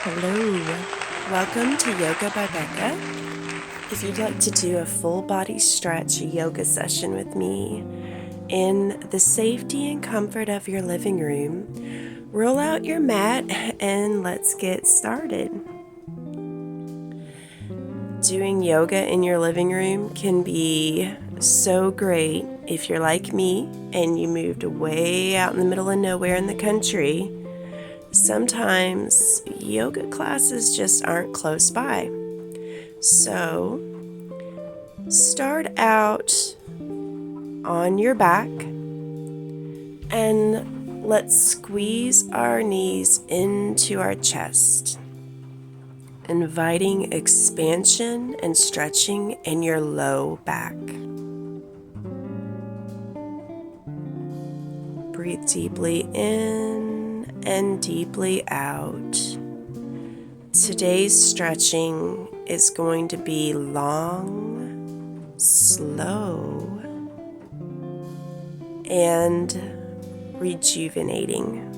Hello, welcome to Yoga by Beka. If you'd like to do a full body stretch yoga session with me in the safety and comfort of your living room, roll out your mat and let's get started. Doing yoga in your living room can be so great if you're like me and you moved way out in the middle of nowhere in the country. Sometimes yoga classes just aren't close by. So start out on your back and let's squeeze our knees into our chest, inviting expansion and stretching in your low back. Breathe deeply in and deeply out. Today's stretching is going to be long, slow, and rejuvenating.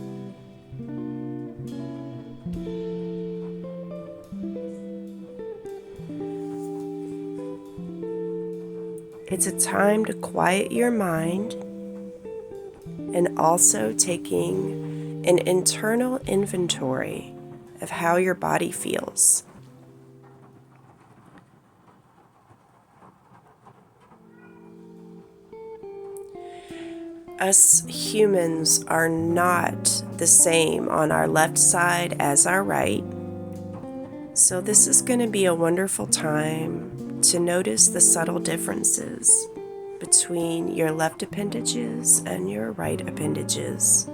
It's a time to quiet your mind and also taking an internal inventory of how your body feels. Us humans are not the same on our left side as our right, so this is going to be a wonderful time to notice the subtle differences between your left appendages and your right appendages,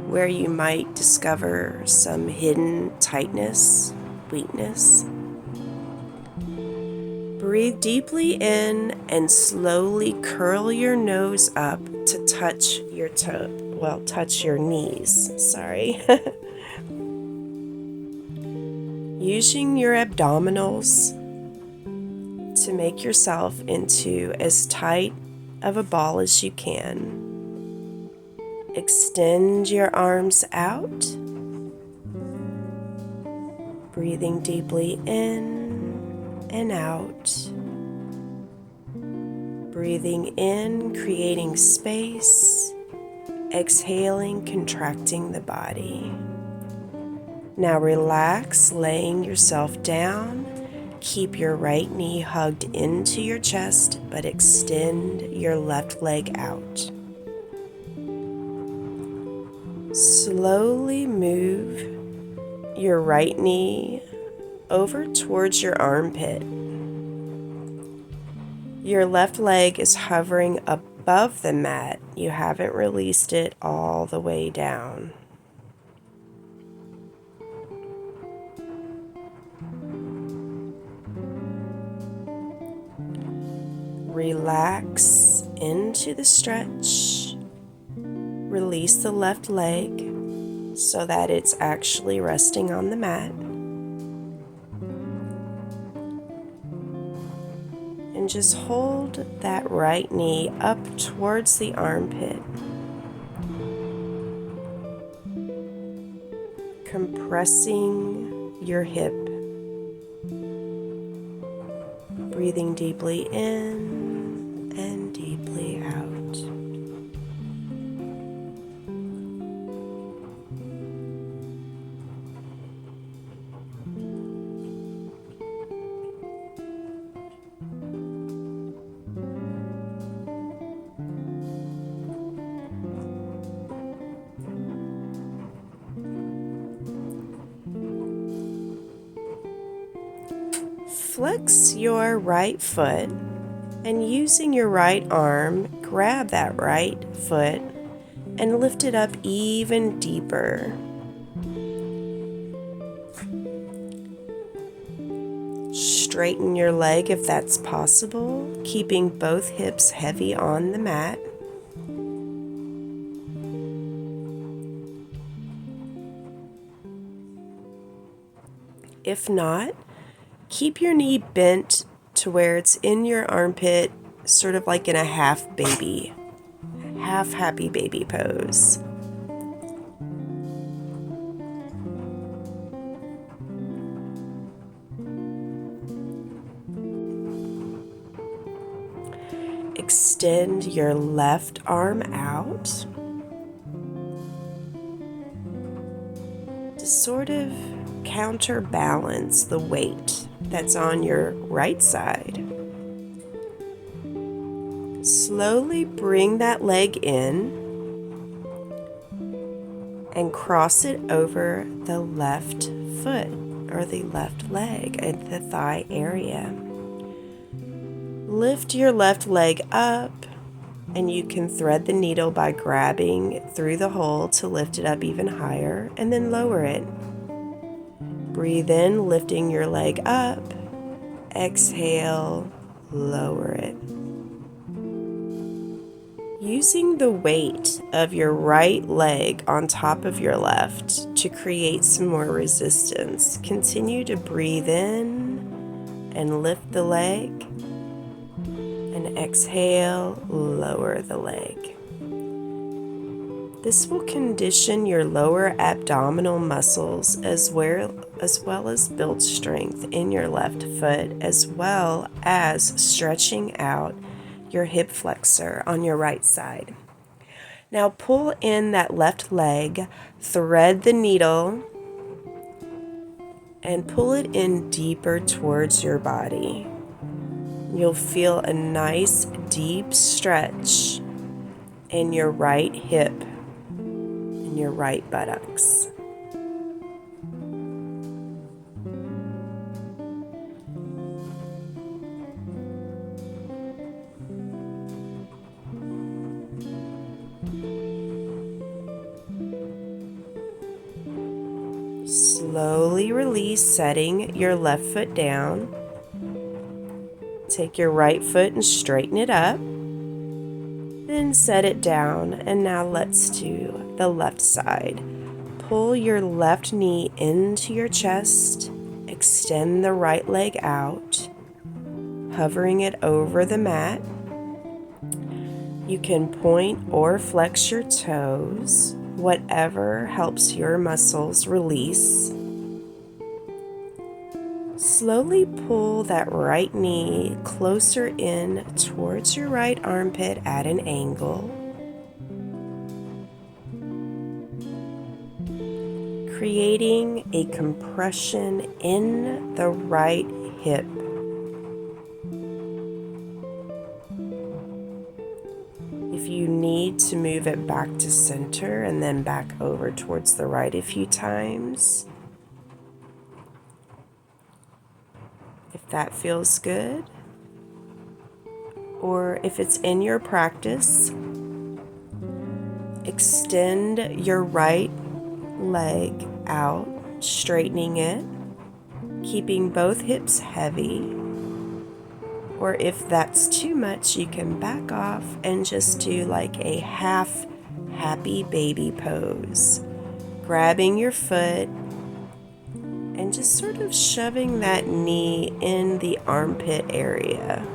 where you might discover some hidden tightness, weakness. Breathe deeply in and slowly curl your nose up to touch your touch your knees. Using your abdominals to make yourself into as tight of a ball as you can. Extend your arms out, breathing deeply in and out. Breathing in, creating space. Exhaling, contracting the body. Now relax, laying yourself down. Keep your right knee hugged into your chest, but extend your left leg out. Slowly move your right knee over towards your armpit. Your left leg is hovering above the mat. You haven't released it all the way down. Relax into the stretch. Release the left leg so that it's actually resting on the mat. And just hold that right knee up towards the armpit. Compressing your hip. Breathing deeply in and deeply out. Flex your right foot and using your right arm, grab that right foot and lift it up even deeper. Straighten your leg if that's possible, keeping both hips heavy on the mat. If not, keep your knee bent to where it's in your armpit, sort of like in a half happy baby pose. Extend your left arm out to sort of counterbalance the weight that's on your right side. Slowly bring that leg in and cross it over the left foot or the left leg at the thigh area. Lift your left leg up, and you can thread the needle by grabbing through the hole to lift it up even higher, and then lower it. Breathe in, lifting your leg up. Exhale, lower it. Using the weight of your right leg on top of your left to create some more resistance, continue to breathe in and lift the leg, and exhale, lower the leg. This will condition your lower abdominal muscles as well as build strength in your left foot, as well as stretching out your hip flexor on your right side. Now pull in that left leg, thread the needle, and pull it in deeper towards your body. You'll feel a nice deep stretch in your right hip and your right buttocks. Slowly release, setting your left foot down. Take your right foot and straighten it up. Then set it down, and now let's do the left side. Pull your left knee into your chest. Extend the right leg out, hovering it over the mat. You can point or flex your toes, whatever helps your muscles release. Slowly pull that right knee closer in towards your right armpit at an angle. Creating a compression in the right hip. If you need to move it back to center and then back over towards the right a few times, if that feels good, or if it's in your practice, extend your right leg out, straightening it, keeping both hips heavy. Or if that's too much, you can back off and just do like a half happy baby pose, grabbing your foot and just sort of shoving that knee in the armpit area.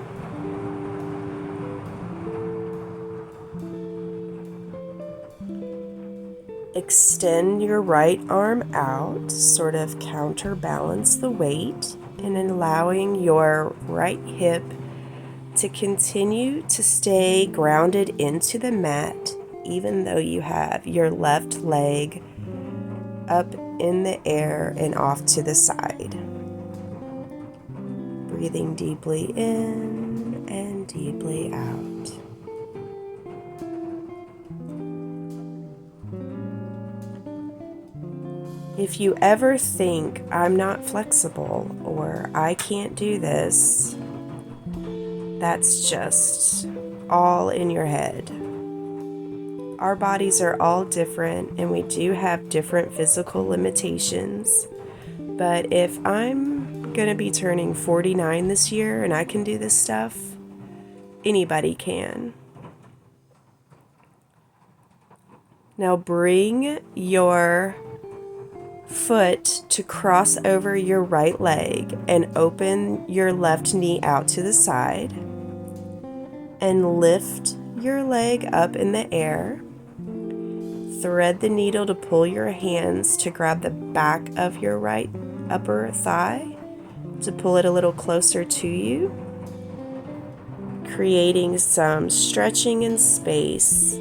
Extend your right arm out, sort of counterbalance the weight, and allowing your right hip to continue to stay grounded into the mat, even though you have your left leg up in the air and off to the side. Breathing deeply in and deeply out. If you ever think I'm not flexible or I can't do this, that's just all in your head. Our bodies are all different and we do have different physical limitations. But if I'm going to be turning 49 this year and I can do this stuff, anybody can. Now bring your foot to cross over your right leg and open your left knee out to the side and lift your leg up in the air. Thread the needle to pull your hands to grab the back of your right upper thigh to pull it a little closer to you, creating some stretching in space.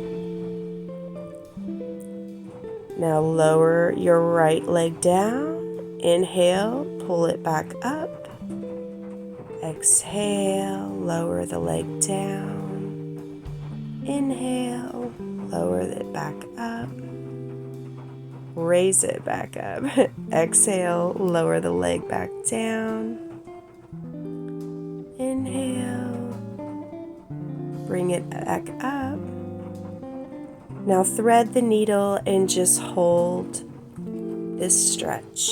Now lower your right leg down. Inhale, pull it back up. Exhale, lower the leg down. Inhale, lower it back up. Raise it back up. Exhale, lower the leg back down. Inhale, bring it back up. Now thread the needle and just hold this stretch.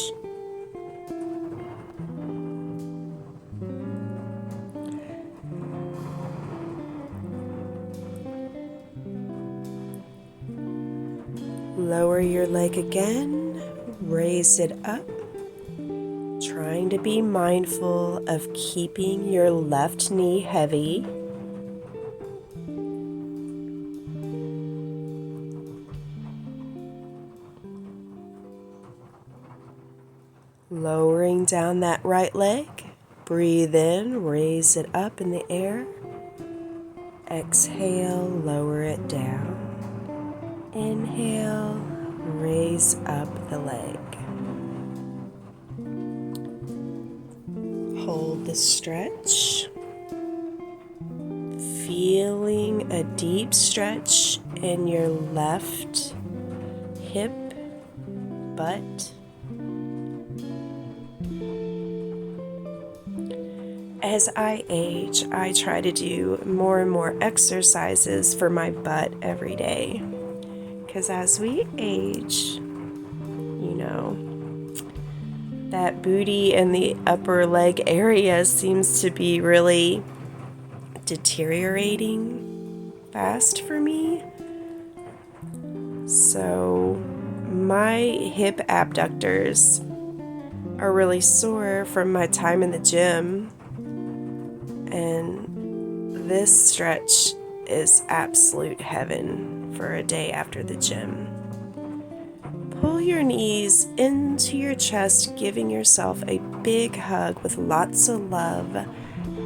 Lower your leg again, raise it up, trying to be mindful of keeping your left knee heavy. Lowering down that right leg, breathe in, raise it up in the air. Exhale, lower it down. Inhale, raise up the leg. Hold the stretch. Feeling a deep stretch in your left hip, butt. As I age, I try to do more and more exercises for my butt every day. Because as we age, that booty and the upper leg area seems to be really deteriorating fast for me. So my hip abductors are really sore from my time in the gym. And this stretch is absolute heaven for a day after the gym. Pull your knees into your chest, giving yourself a big hug with lots of love,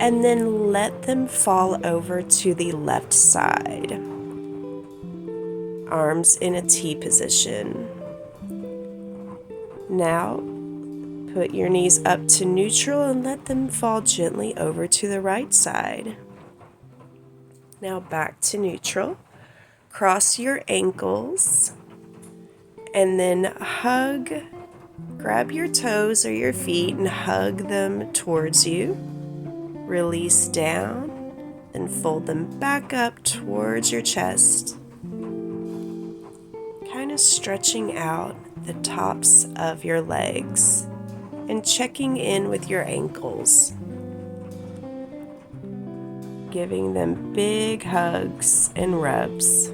and then let them fall over to the left side. Arms in a T position. Now, put your knees up to neutral and let them fall gently over to the right side. Now back to neutral. Cross your ankles and then grab your toes or your feet and hug them towards you. Release down, then fold them back up towards your chest. Kind of stretching out the tops of your legs and checking in with your ankles. Giving them big hugs and rubs.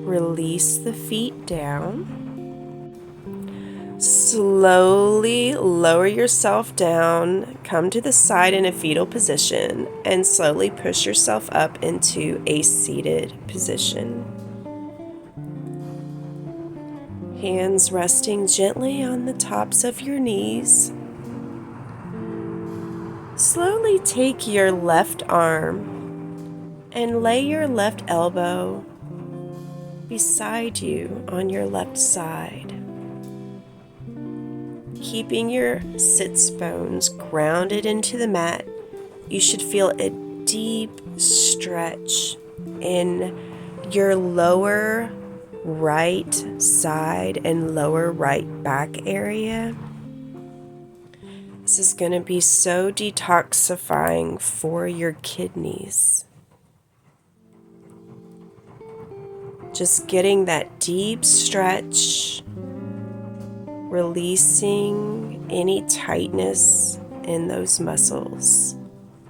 Release the feet down. Slowly lower yourself down, come to the side in a fetal position, and slowly push yourself up into a seated position. Hands resting gently on the tops of your knees. Slowly take your left arm and lay your left elbow beside you on your left side. Keeping your sits bones grounded into the mat, you should feel a deep stretch in your lower right side and lower right back area. This is going to be so detoxifying for your kidneys. Just getting that deep stretch, releasing any tightness in those muscles.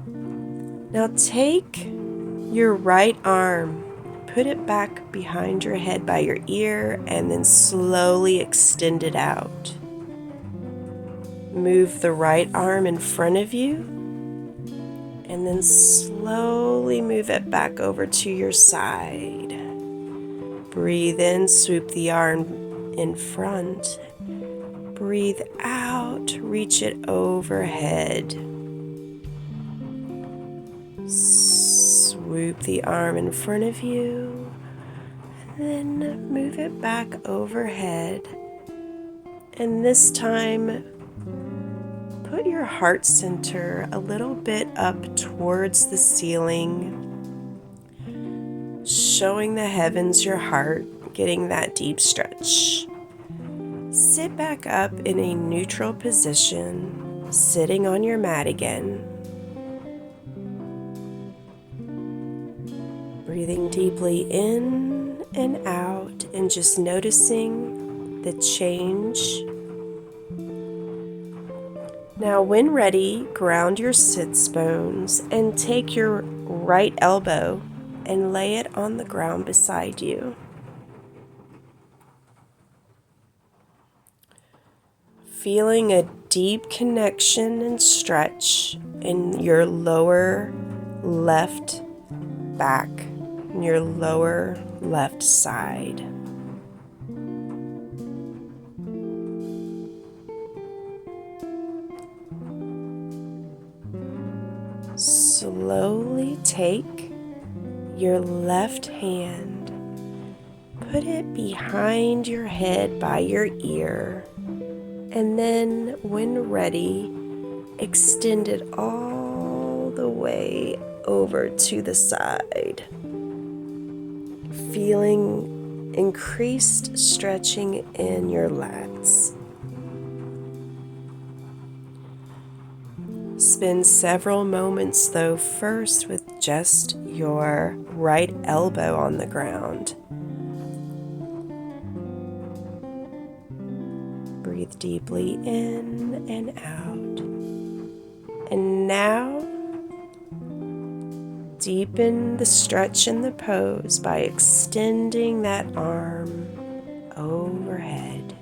Now take your right arm, put it back behind your head by your ear, and then slowly extend it out. Move the right arm in front of you, and then slowly move it back over to your side. Breathe in, swoop the arm in front. Breathe out, reach it overhead. Swoop the arm in front of you, and then move it back overhead. And this time, put your heart center a little bit up towards the ceiling, showing the heavens your heart, getting that deep stretch. Sit back up in a neutral position, sitting on your mat again. Breathing deeply in and out and just noticing the change. Now, when ready, ground your sits bones and take your right elbow and lay it on the ground beside you. Feeling a deep connection and stretch in your lower left back, in your lower left side. Slowly take your left hand, put it behind your head by your ear, and then when ready, extend it all the way over to the side. Feeling increased stretching in your lats. Spend several moments though first with just your right elbow on the ground. Breathe deeply in and out. And now, deepen the stretch in the pose by extending that arm overhead.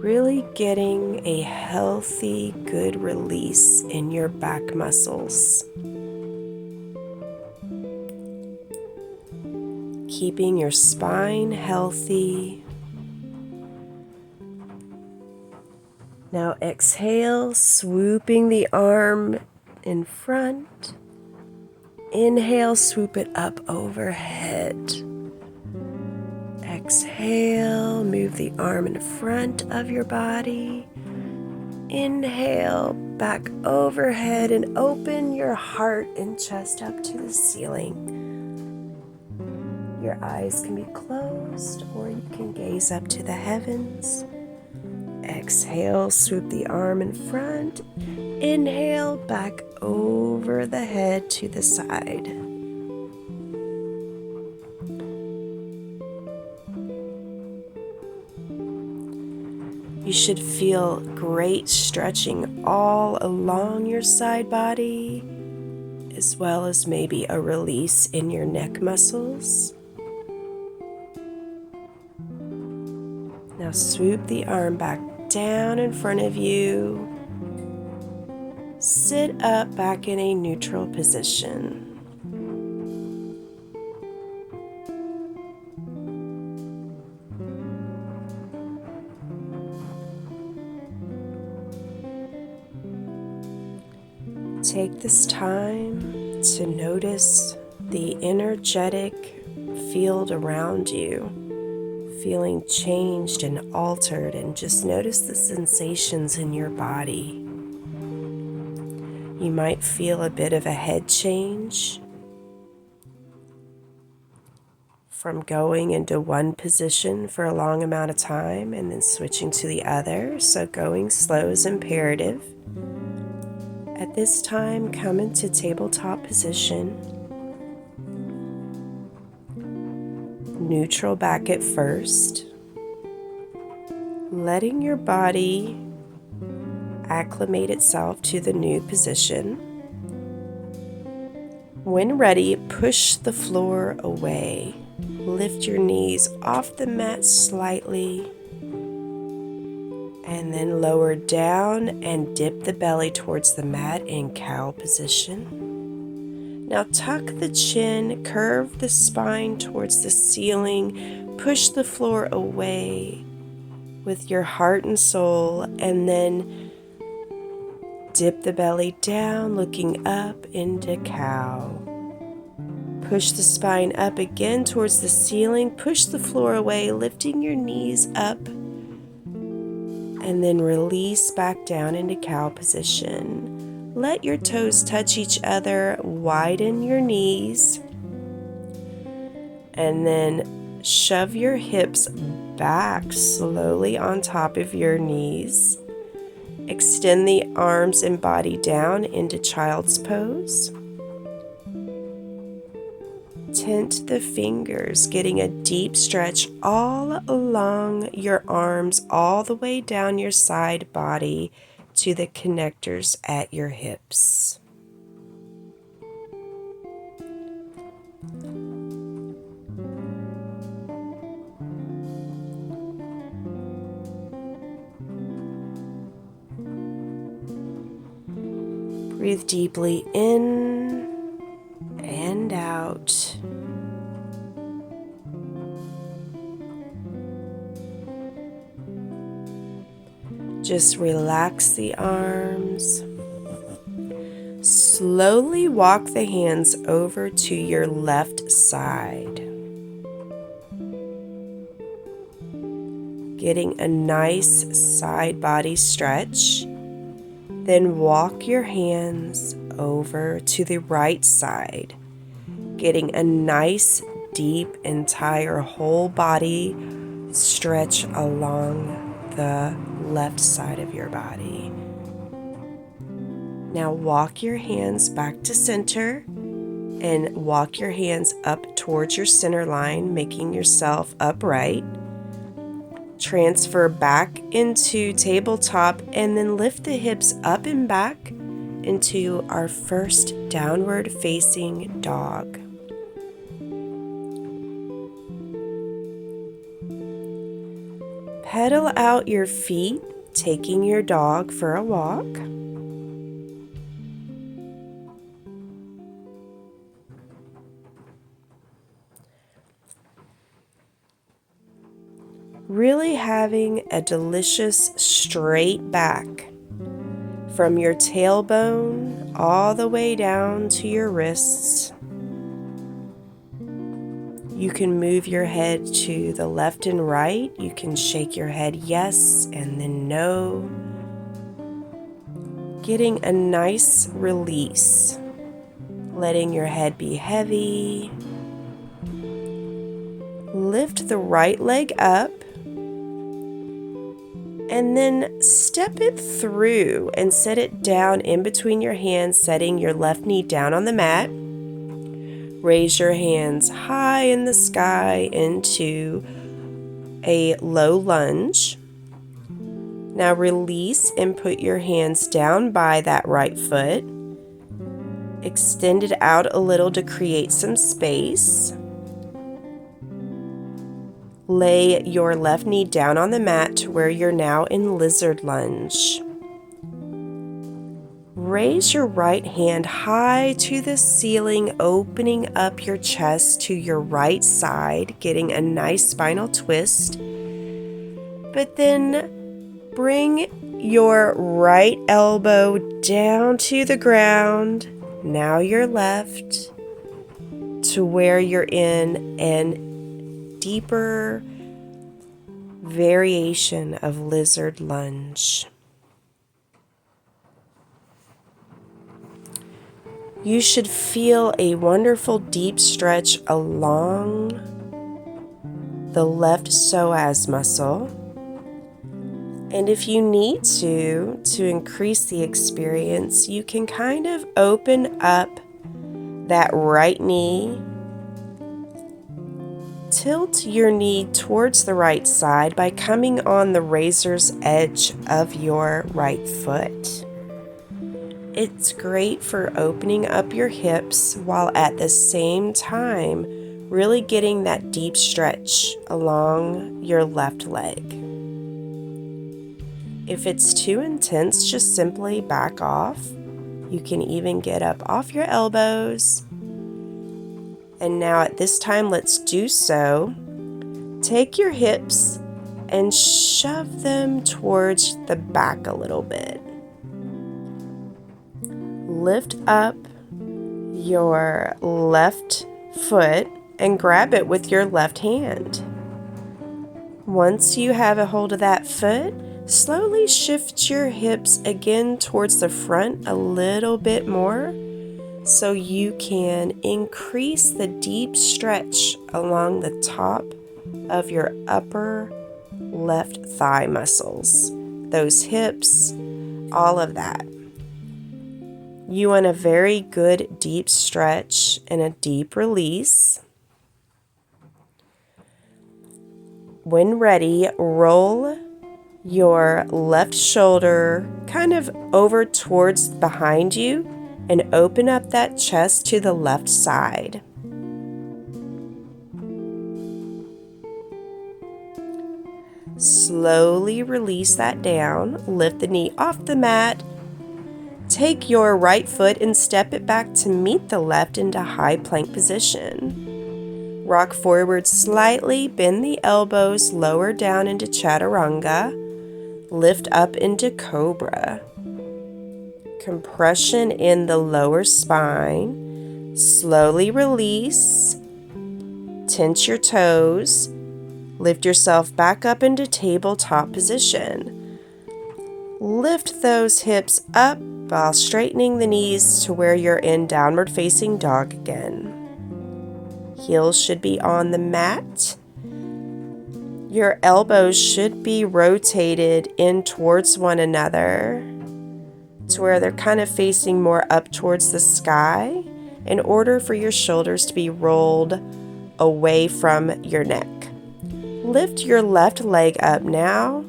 Really getting a healthy, good release in your back muscles. Keeping your spine healthy. Now exhale, swooping the arm in front. Inhale, swoop it up overhead. Exhale, move the arm in front of your body. Inhale, back overhead and open your heart and chest up to the ceiling. Your eyes can be closed or you can gaze up to the heavens. Exhale, swoop the arm in front. Inhale, back over the head to the side. You should feel great stretching all along your side body, as well as maybe a release in your neck muscles. Now swoop the arm back down in front of you. Sit up back in a neutral position. Take this time to notice the energetic field around you, feeling changed and altered, and just notice the sensations in your body. You might feel a bit of a head change from going into one position for a long amount of time and then switching to the other, so going slow is imperative. At this time, come into tabletop position. Neutral back at first. Letting your body acclimate itself to the new position. When ready, push the floor away. Lift your knees off the mat slightly. And then lower down and dip the belly towards the mat in cow position. Now tuck the chin, curve the spine towards the ceiling, push the floor away with your heart and soul, and then dip the belly down, looking up into cow. Push the spine up again towards the ceiling, push the floor away, lifting your knees up, and then release back down into cow position. Let your toes touch each other, widen your knees, and then shove your hips back slowly on top of your knees. Extend the arms and body down into child's pose. Tent the fingers, getting a deep stretch all along your arms, all the way down your side body to the connectors at your hips. Breathe deeply in and out. Just relax the arms. Slowly walk the hands over to your left side. Getting a nice side body stretch. Then walk your hands over to the right side, getting a nice, deep, entire whole body stretch along the left side of your body. Now walk your hands back to center and walk your hands up towards your center line, making yourself upright. Transfer back into tabletop and then lift the hips up and back into our first downward facing dog. Pedal out your feet, taking your dog for a walk. Really having a delicious straight back from your tailbone all the way down to your wrists. You can move your head to the left and right. You can shake your head yes and then no. Getting a nice release. Letting your head be heavy. Lift the right leg up. And then step it through and set it down in between your hands, setting your left knee down on the mat. Raise your hands high in the sky into a low lunge. Now release and put your hands down by that right foot. Extend it out a little to create some space. Lay your left knee down on the mat to where you're now in lizard lunge. Raise your right hand high to the ceiling, opening up your chest to your right side, getting a nice spinal twist. But then bring your right elbow down to the ground. Now your left to where you're in an deeper variation of lizard lunge. You should feel a wonderful deep stretch along the left psoas muscle. And if you need to increase the experience, you can kind of open up that right knee. Tilt your knee towards the right side by coming on the razor's edge of your right foot. It's great for opening up your hips while at the same time really getting that deep stretch along your left leg. If it's too intense, just simply back off. You can even get up off your elbows And now at this time, let's do so. Take your hips and shove them towards the back a little bit. Lift up your left foot and grab it with your left hand. Once you have a hold of that foot, slowly shift your hips again towards the front a little bit more so you can increase the deep stretch along the top of your upper left thigh muscles, those hips, all of that. You want a very good deep stretch and a deep release. When ready, roll your left shoulder kind of over towards behind you and open up that chest to the left side. Slowly release that down. Lift the knee off the mat. Take your right foot and step it back to meet the left into high plank position. Rock forward slightly, bend the elbows, lower down into chaturanga, lift up into cobra. Compression in the lower spine. Slowly release. Tense your toes. Lift yourself back up into tabletop position. Lift those hips up while straightening the knees to where you're in downward facing dog again. Heels should be on the mat. Your elbows should be rotated in towards one another to where they're kind of facing more up towards the sky in order for your shoulders to be rolled away from your neck. Lift your left leg up now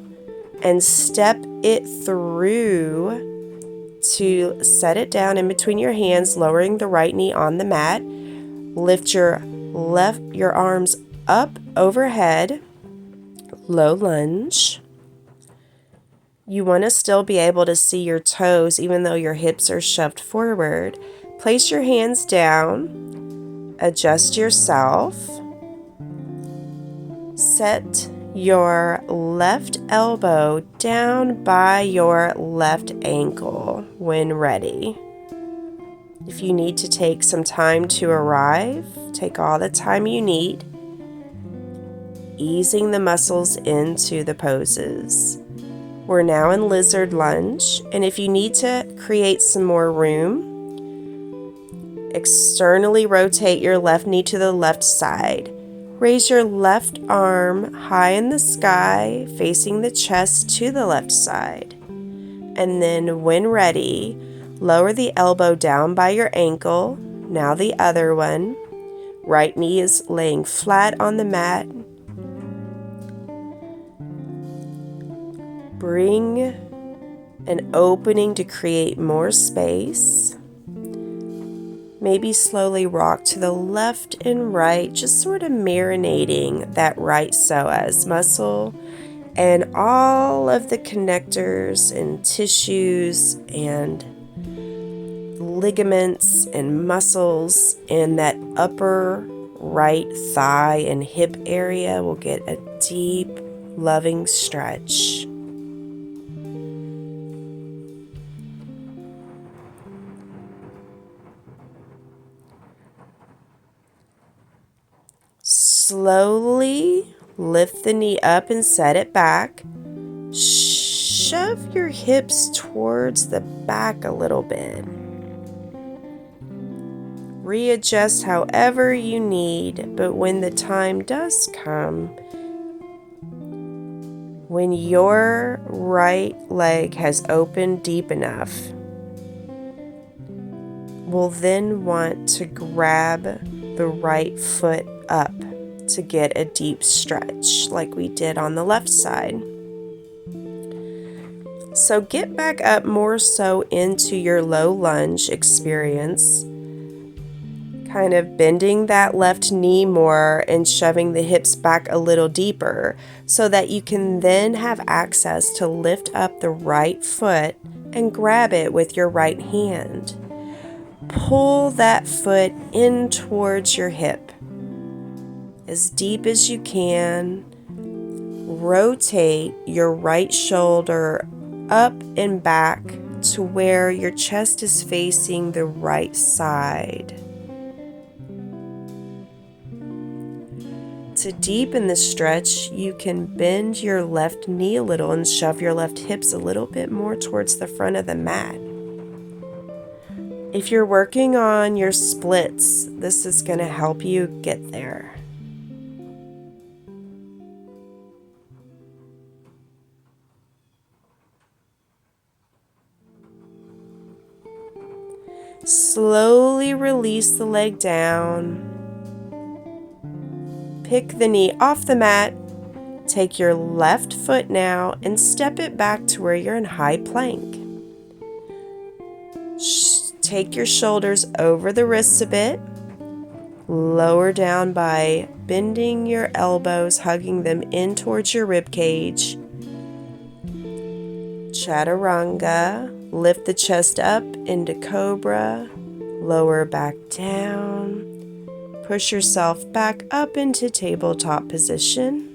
and step it through to set it down in between your hands, lowering the right knee on the mat. Lift your arms up overhead, low lunge. You want to still be able to see your toes even though your hips are shoved forward. Place your hands down, adjust yourself, set your left elbow down by your left ankle when ready. If you need to take some time to arrive, take all the time you need, easing the muscles into the poses. We're now in lizard lunge, and if you need to create some more room, externally rotate your left knee to the left side. Raise your left arm high in the sky, facing the chest to the left side. And then when ready, lower the elbow down by your ankle. Now the other one. Right knee is laying flat on the mat. Bring an opening to create more space. Maybe slowly rock to the left and right, just sort of marinating that right psoas muscle and all of the connectors and tissues and ligaments and muscles in that upper right thigh and hip area will get a deep, loving stretch. Slowly lift the knee up and set it back. Shove your hips towards the back a little bit. Readjust however you need, but when the time does come, when your right leg has opened deep enough, we'll then want to grab the right foot up to get a deep stretch like we did on the left side. So get back up more so into your low lunge experience, kind of bending that left knee more and shoving the hips back a little deeper so that you can then have access to lift up the right foot and grab it with your right hand. pull that foot in towards your hip as deep as you can. Rotate your right shoulder up and back to where your chest is facing the right side. To deepen the stretch, you can bend your left knee a little and shove your left hips a little bit more towards the front of the mat. If you're working on your splits, this is going to help you get there. Slowly release the leg down. Pick the knee off the mat. Take your left foot now and step it back to where you're in high plank. Take your shoulders over the wrists a bit. Lower down by bending your elbows, hugging them in towards your rib cage. Chaturanga. Lift the chest up into cobra. Lower back down. Push yourself back up into tabletop position.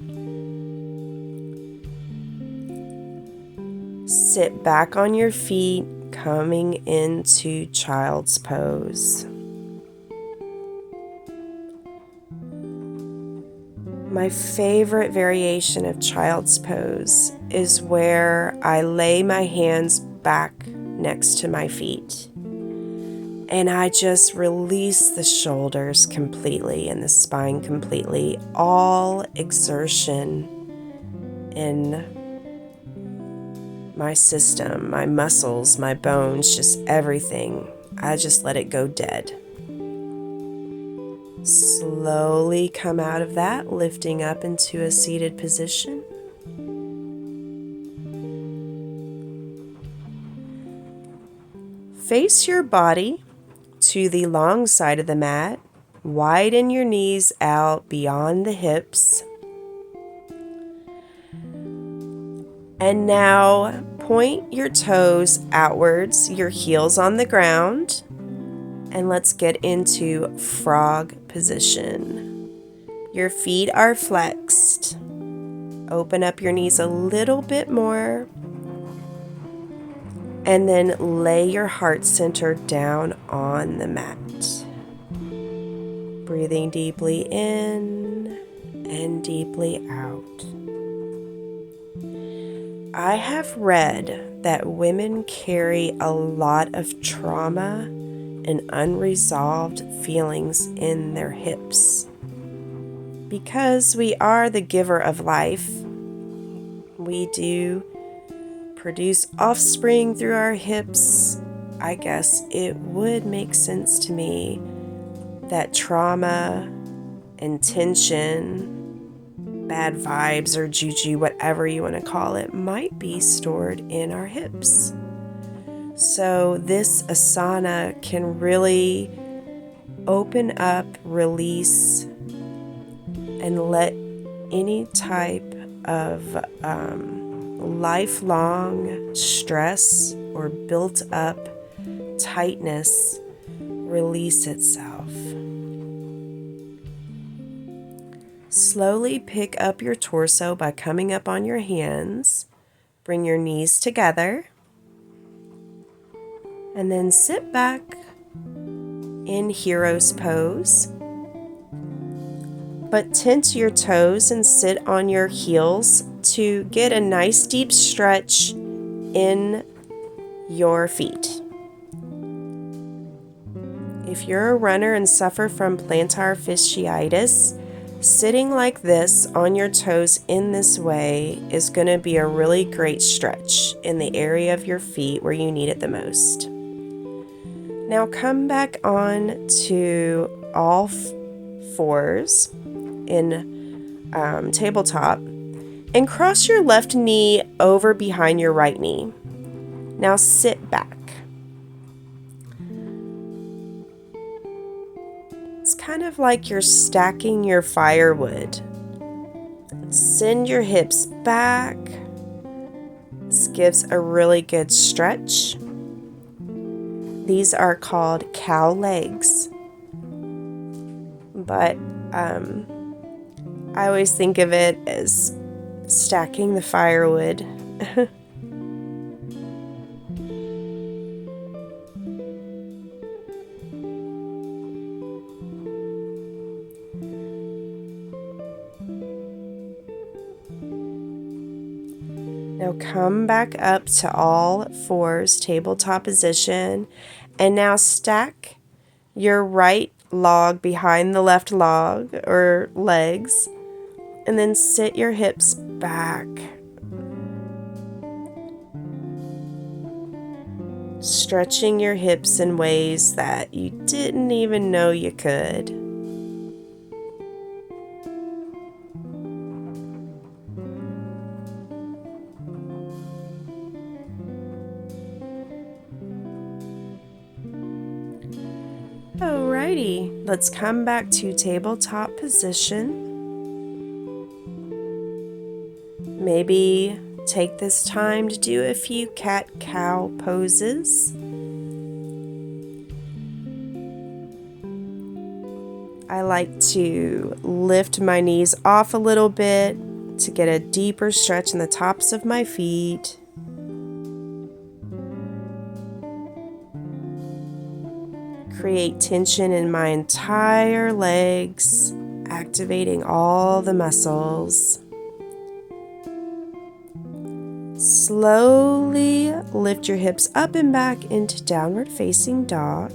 Sit back on your feet, coming into child's pose. My favorite variation of child's pose is where I lay my hands back next to my feet and I just release the shoulders completely and the spine completely. All exertion in my system, my muscles, my bones, just everything. I just let it go dead. Slowly come out of that, lifting up into a seated position. Face your body to the long side of the mat. Widen your knees out beyond the hips. And now point your toes outwards, your heels on the ground. And let's get into frog position. Your feet are flexed. Open up your knees a little bit more. And then lay your heart center down on the mat. Breathing deeply in and deeply out. I have read that women carry a lot of trauma and unresolved feelings in their hips. Because we are the giver of life, we do produce offspring through our hips. I guess it would make sense to me that trauma and tension, bad vibes or juju, whatever you want to call it, might be stored in our hips. So this asana can really open up, release, and let any type of lifelong stress or built up tightness release itself. Slowly pick up your torso by coming up on your hands. Bring your knees together. And then sit back in hero's pose. But tense your toes and sit on your heels to get a nice deep stretch in your feet. If you're a runner and suffer from plantar fasciitis, sitting like this on your toes in this way is going to be a really great stretch in the area of your feet where you need it the most. Now come back on to all fours in tabletop and cross your left knee over behind your right knee. Now sit back. It's kind of like you're stacking your firewood. Send your hips back. This gives a really good stretch. These are called cow legs, but I always think of it as stacking the firewood. Now come back up to all fours, tabletop position, and now stack your right log behind the left log or legs, and then sit your hips back. Stretching your hips in ways that you didn't even know you could. Alrighty, let's come back to tabletop position. Maybe take this time to do a few cat-cow poses. I like to lift my knees off a little bit to get a deeper stretch in the tops of my feet. Create tension in my entire legs, activating all the muscles. Slowly lift your hips up and back into downward facing dog.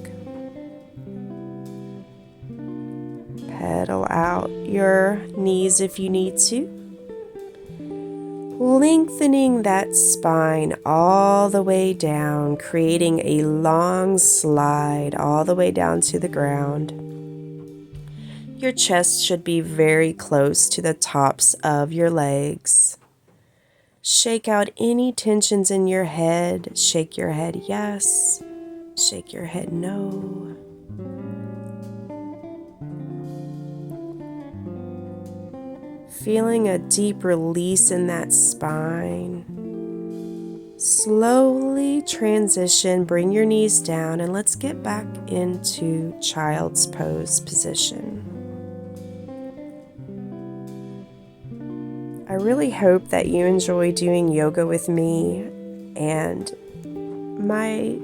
Pedal out your knees if you need to. Lengthening that spine all the way down, creating a long slide all the way down to the ground. Your chest should be very close to the tops of your legs. Shake out any tensions in your head. Shake your head yes. Shake your head no. Feeling a deep release in that spine. Slowly transition, bring your knees down, and let's get back into child's pose position. I really hope that you enjoy doing yoga with me, and my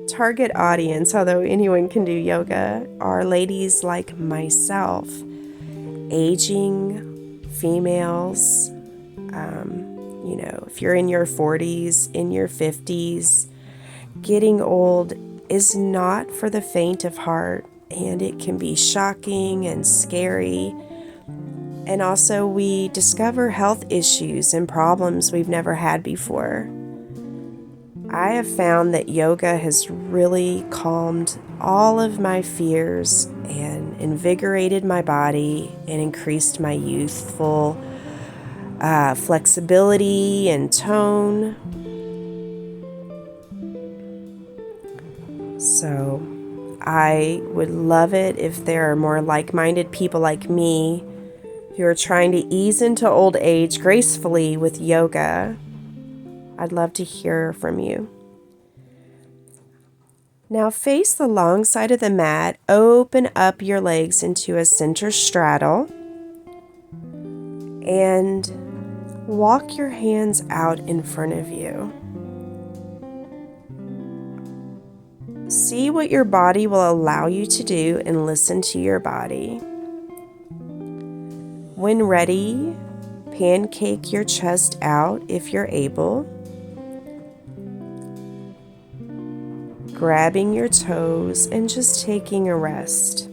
target audience, although anyone can do yoga, are ladies like myself. Aging females, if you're in your 40s, in your 50s, getting old is not for the faint of heart, and it can be shocking and scary. And also we discover health issues and problems we've never had before. I have found that yoga has really calmed all of my fears and invigorated my body and increased my youthful flexibility and tone. So I would love it if there are more like-minded people like me who are trying to ease into old age gracefully with yoga. I'd love to hear from you. Now face the long side of the mat, open up your legs into a center straddle, and walk your hands out in front of you. See what your body will allow you to do and listen to your body. When ready, pancake your chest out if you're able. Grabbing your toes and just taking a rest.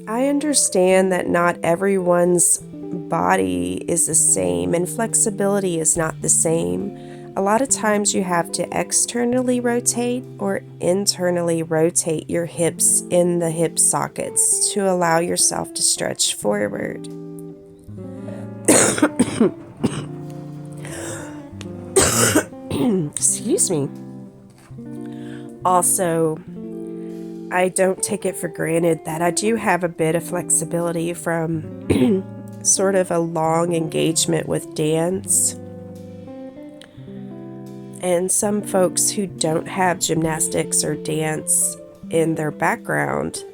I understand that not everyone's body is the same and flexibility is not the same. A lot of times you have to externally rotate or internally rotate your hips in the hip sockets to allow yourself to stretch forward. Excuse me. Also, I don't take it for granted that I do have a bit of flexibility from sort of a long engagement with dance. And some folks who don't have gymnastics or dance in their background,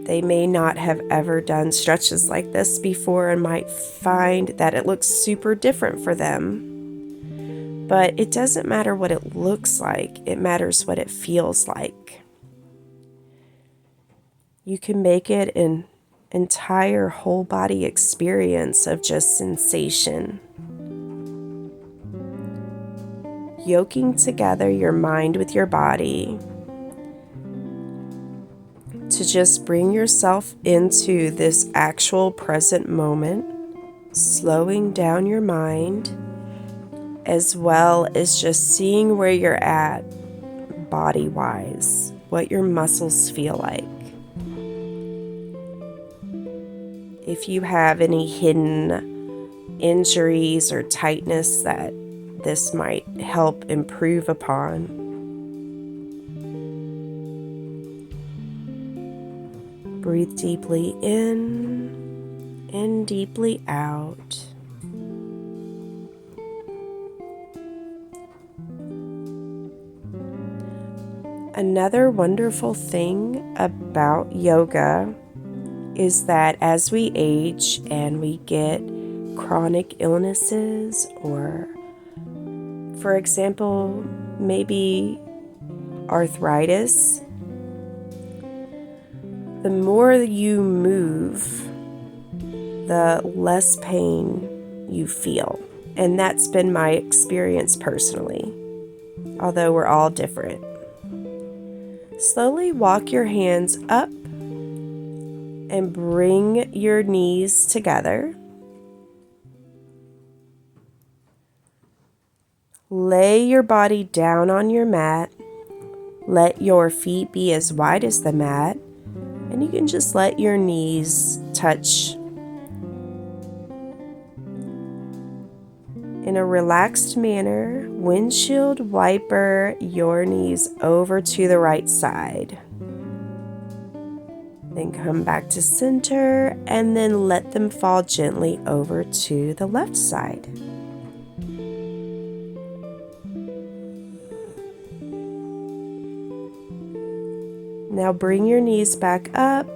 they may not have ever done stretches like this before and might find that it looks super different for them. But it doesn't matter what it looks like, it matters what it feels like. You can make it an entire whole body experience of just sensation. Yoking together your mind with your body to just bring yourself into this actual present moment, slowing down your mind, as well as just seeing where you're at body-wise, what your muscles feel like. If you have any hidden injuries or tightness that this might help improve upon. Breathe deeply in and deeply out. Another wonderful thing about yoga is that as we age and we get chronic illnesses, or for example, maybe arthritis, the more you move, the less pain you feel. And that's been my experience personally, although we're all different. Slowly walk your hands up and bring your knees together. Lay your body down on your mat. Let your feet be as wide as the mat, and you can just let your knees touch. In a relaxed manner, windshield wiper your knees over to the right side. Then come back to center and then let them fall gently over to the left side. Now bring your knees back up,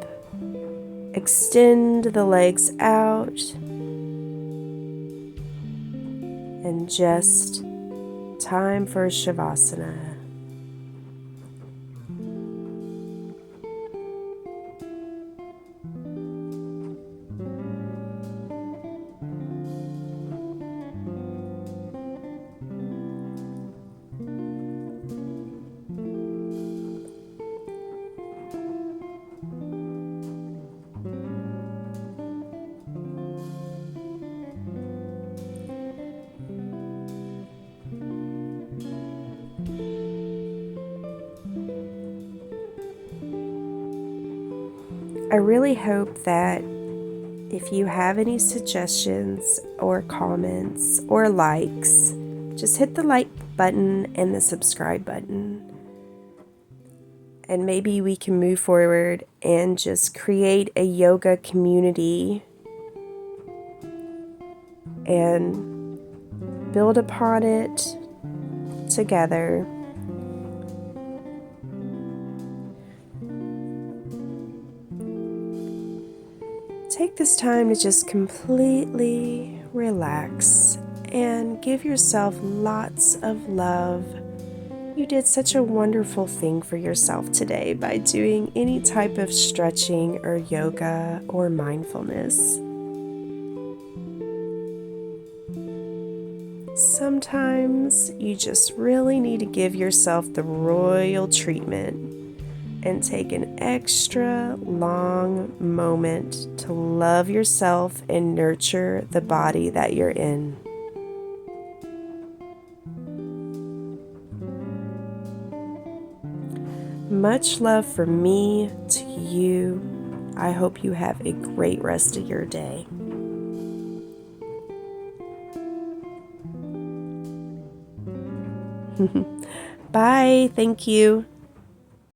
extend the legs out, and just time for Shavasana. I really hope that if you have any suggestions or comments or likes, just hit the like button and the subscribe button. And maybe we can move forward and just create a yoga community and build upon it together. Take this time to just completely relax and give yourself lots of love. You did such a wonderful thing for yourself today by doing any type of stretching or yoga or mindfulness. Sometimes you just really need to give yourself the royal treatment and take an extra long moment to love yourself and nurture the body that you're in. Much love from me to you. I hope you have a great rest of your day. Bye. Thank you.